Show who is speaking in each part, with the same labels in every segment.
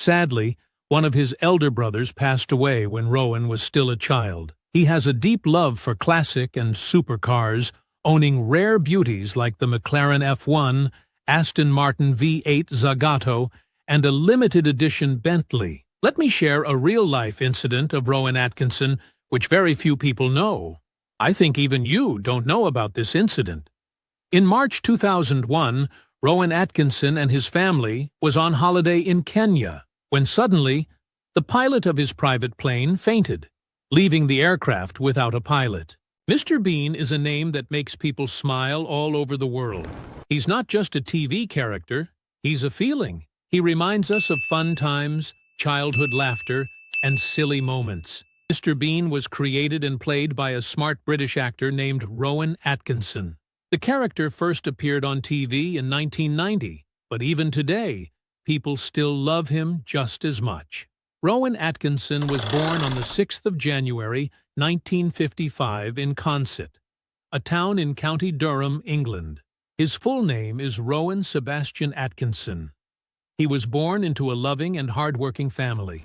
Speaker 1: Sadly, one of his elder brothers passed away when Rowan was still a child. He has a deep love for classic and supercars, owning rare beauties like the McLaren F1, Aston Martin V8 Zagato, and a limited edition Bentley. Let me share a real-life incident of Rowan Atkinson, which very few people know. I think even you don't know about this incident. In March 2001, Rowan Atkinson and his family was on holiday in Kenya, when suddenly, the pilot of his private plane fainted, leaving the aircraft without a pilot. Mr. Bean is a name that makes people smile all over the world. He's not just a TV character, he's a feeling. He reminds us of fun times, childhood laughter, and silly moments. Mr. Bean was created and played by a smart British actor named Rowan Atkinson. The character first appeared on TV in 1990, but even today, people still love him just as much. Rowan Atkinson was born on the 6th of January, 1955 in Consett, a town in County Durham, England. His full name is Rowan Sebastian Atkinson. He was born into a loving and hard-working family.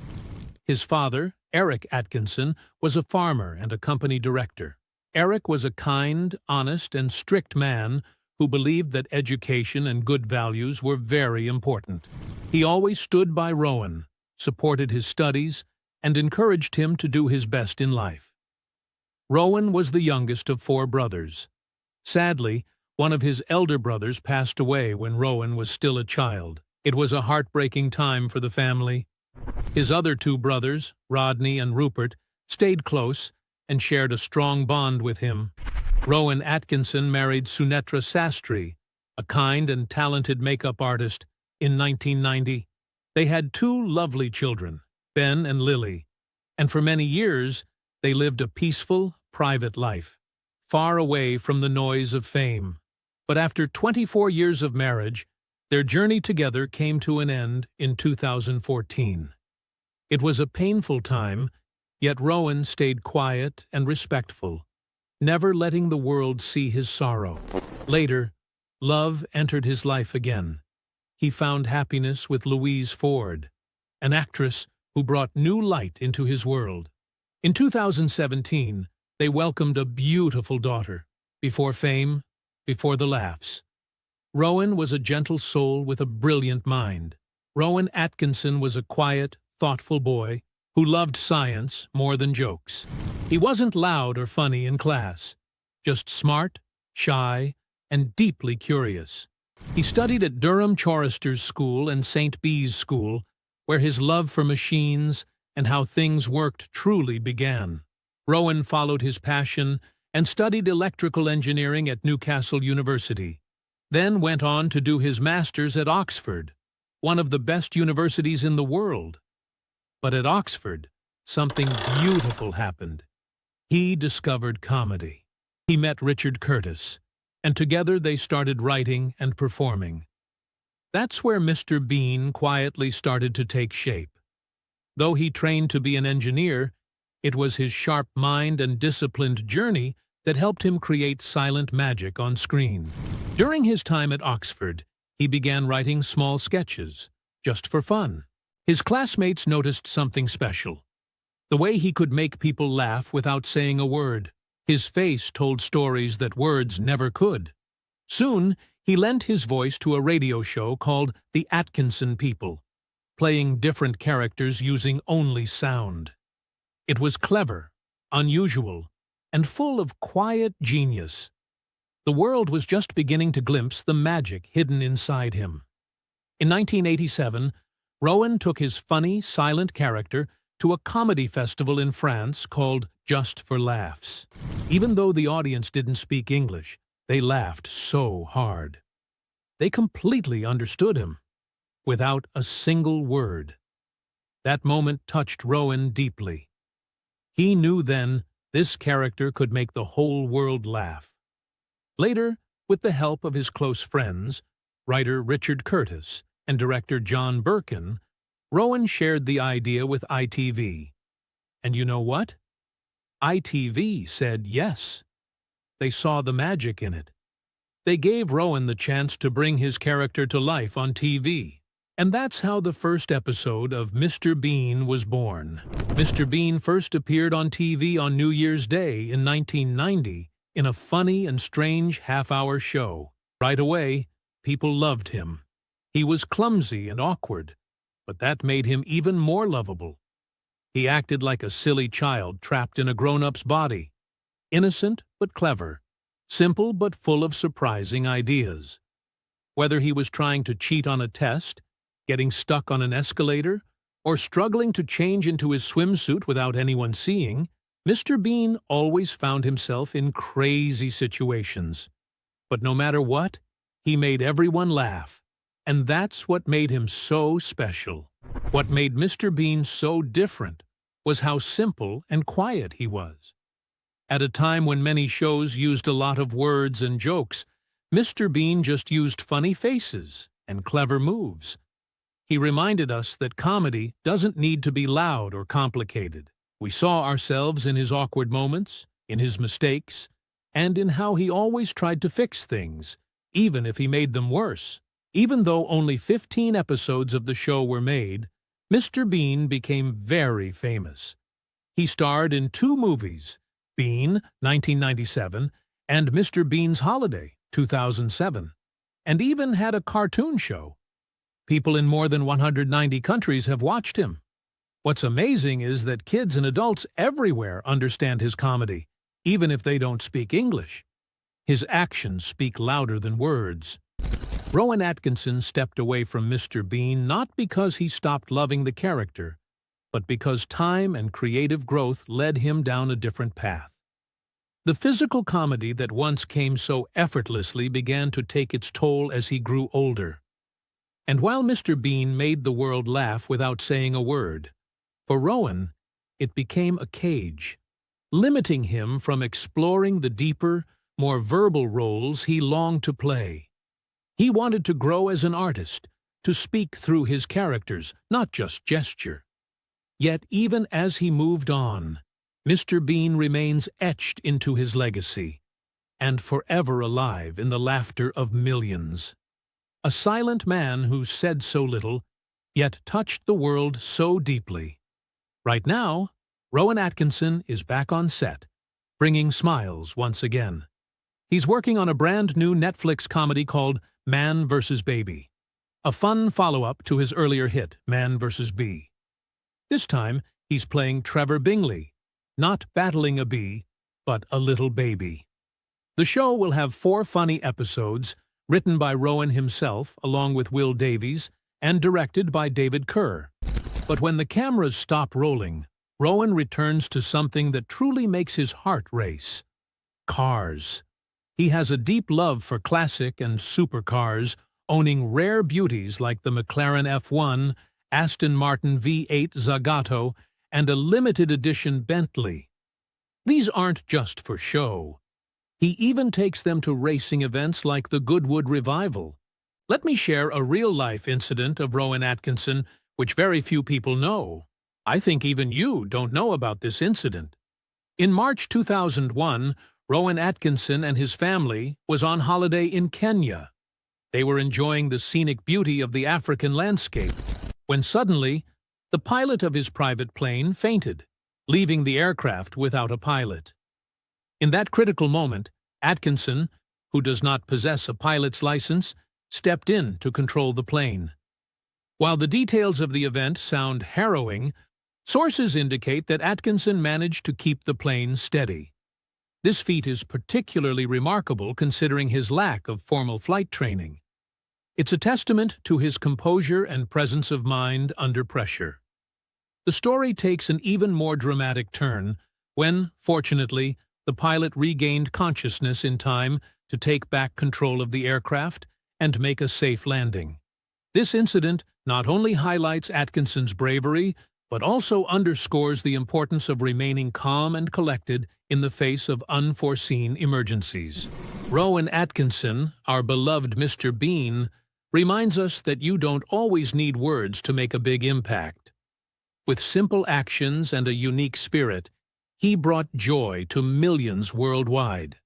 Speaker 1: His father, Eric Atkinson, was a farmer and a company director. Eric was a kind, honest, and strict man who believed that education and good values were very important. He always stood by Rowan, supported his studies, and encouraged him to do his best in life. Rowan was the youngest of 4 brothers. Sadly, one of his elder brothers passed away when Rowan was still a child. It was a heartbreaking time for the family. His other 2 brothers, Rodney and Rupert, stayed close and shared a strong bond with him. Rowan Atkinson married Sunetra Sastry, a kind and talented makeup artist, in 1990. They had 2 lovely children, Ben and Lily, and for many years they lived a peaceful, private life, far away from the noise of fame. But after 24 years of marriage, their journey together came to an end in 2014. It was a painful time, yet Rowan stayed quiet and respectful, never letting the world see his sorrow. Later, love entered his life again. He found happiness with Louise Ford, an actress who brought new light into his world. In 2017, they welcomed a beautiful daughter. Before fame, before the laughs. Rowan was a gentle soul with a brilliant mind. Rowan Atkinson was a quiet, thoughtful boy who loved science more than jokes. He wasn't loud or funny in class, just smart, shy, and deeply curious. He studied at Durham Choristers School and St. Bees School, where his love for machines and how things worked truly began. Rowan followed his passion and studied electrical engineering at Newcastle University, then went on to do his master's at Oxford, one of the best universities in the world. But at Oxford, something beautiful happened. He discovered comedy. He met Richard Curtis, and together they started writing and performing. That's where Mr. Bean quietly started to take shape. Though he trained to be an engineer, it was his sharp mind and disciplined journey that helped him create silent magic on screen. During his time at Oxford, he began writing small sketches, just for fun. His classmates noticed something special. The way he could make people laugh without saying a word. His face told stories that words never could. Soon, he lent his voice to a radio show called The Atkinson People, playing different characters using only sound. It was clever, unusual, and full of quiet genius. The world was just beginning to glimpse the magic hidden inside him. In 1987, Rowan took his funny, silent character to a comedy festival in France called Just for Laughs. Even though the audience didn't speak English, they laughed so hard. They completely understood him, without a single word. That moment touched Rowan deeply. He knew then this character could make the whole world laugh. Later, with the help of his close friends, writer Richard Curtis and director John Birkin, Rowan shared the idea with ITV. And you know what? ITV said yes. They saw the magic in it. They gave Rowan the chance to bring his character to life on TV. And that's how the first episode of Mr. Bean was born. Mr. Bean first appeared on TV on New Year's Day in 1990 in a funny and strange half-hour show. Right away, people loved him. He was clumsy and awkward, but that made him even more lovable. He acted like a silly child trapped in a grown-up's body. Innocent but clever, simple but full of surprising ideas. Whether he was trying to cheat on a test, getting stuck on an escalator, or struggling to change into his swimsuit without anyone seeing, Mr. Bean always found himself in crazy situations. But no matter what, he made everyone laugh, and that's what made him so special. What made Mr. Bean so different was how simple and quiet he was. At a time when many shows used a lot of words and jokes, Mr. Bean just used funny faces and clever moves. He reminded us that comedy doesn't need to be loud or complicated. We saw ourselves in his awkward moments, in his mistakes, and in how he always tried to fix things, even if he made them worse. Even though only 15 episodes of the show were made, Mr. Bean became very famous. He starred in 2 movies, Bean, 1997, and Mr. Bean's Holiday, 2007, and even had a cartoon show. People in more than 190 countries have watched him. What's amazing is that kids and adults everywhere understand his comedy, even if they don't speak English. His actions speak louder than words. Rowan Atkinson stepped away from Mr. Bean not because he stopped loving the character, but because time and creative growth led him down a different path. The physical comedy that once came so effortlessly began to take its toll as he grew older. And while Mr. Bean made the world laugh without saying a word, for Rowan, it became a cage, limiting him from exploring the deeper, more verbal roles he longed to play. He wanted to grow as an artist, to speak through his characters, not just gesture. Yet even as he moved on, Mr. Bean remains etched into his legacy, and forever alive in the laughter of millions. A silent man who said so little, yet touched the world so deeply. Right now, Rowan Atkinson is back on set, bringing smiles once again. He's working on a brand new Netflix comedy called Man vs. Baby, a fun follow-up to his earlier hit, Man vs. Bee. This time, he's playing Trevor Bingley, not battling a bee, but a little baby. The show will have 4 funny episodes, written by Rowan himself along with Will Davies, and directed by David Kerr. But when the cameras stop rolling, Rowan returns to something that truly makes his heart race: cars. He has a deep love for classic and supercars, owning rare beauties like the McLaren F1, Aston Martin V8 Zagato, and a limited edition Bentley. These aren't just for show. He even takes them to racing events like the Goodwood Revival. Let me share a real-life incident of Rowan Atkinson, which very few people know. I think even you don't know about this incident. In March 2001, Rowan Atkinson and his family was on holiday in Kenya. They were enjoying the scenic beauty of the African landscape, when suddenly, the pilot of his private plane fainted, leaving the aircraft without a pilot. In that critical moment, Atkinson, who does not possess a pilot's license, stepped in to control the plane. While the details of the event sound harrowing, sources indicate that Atkinson managed to keep the plane steady. This feat is particularly remarkable considering his lack of formal flight training. It's a testament to his composure and presence of mind under pressure. The story takes an even more dramatic turn when, fortunately, the pilot regained consciousness in time to take back control of the aircraft and make a safe landing. This incident not only highlights Atkinson's bravery, but also underscores the importance of remaining calm and collected in the face of unforeseen emergencies. Rowan Atkinson, our beloved Mr. Bean, reminds us that you don't always need words to make a big impact. With simple actions and a unique spirit, he brought joy to millions worldwide.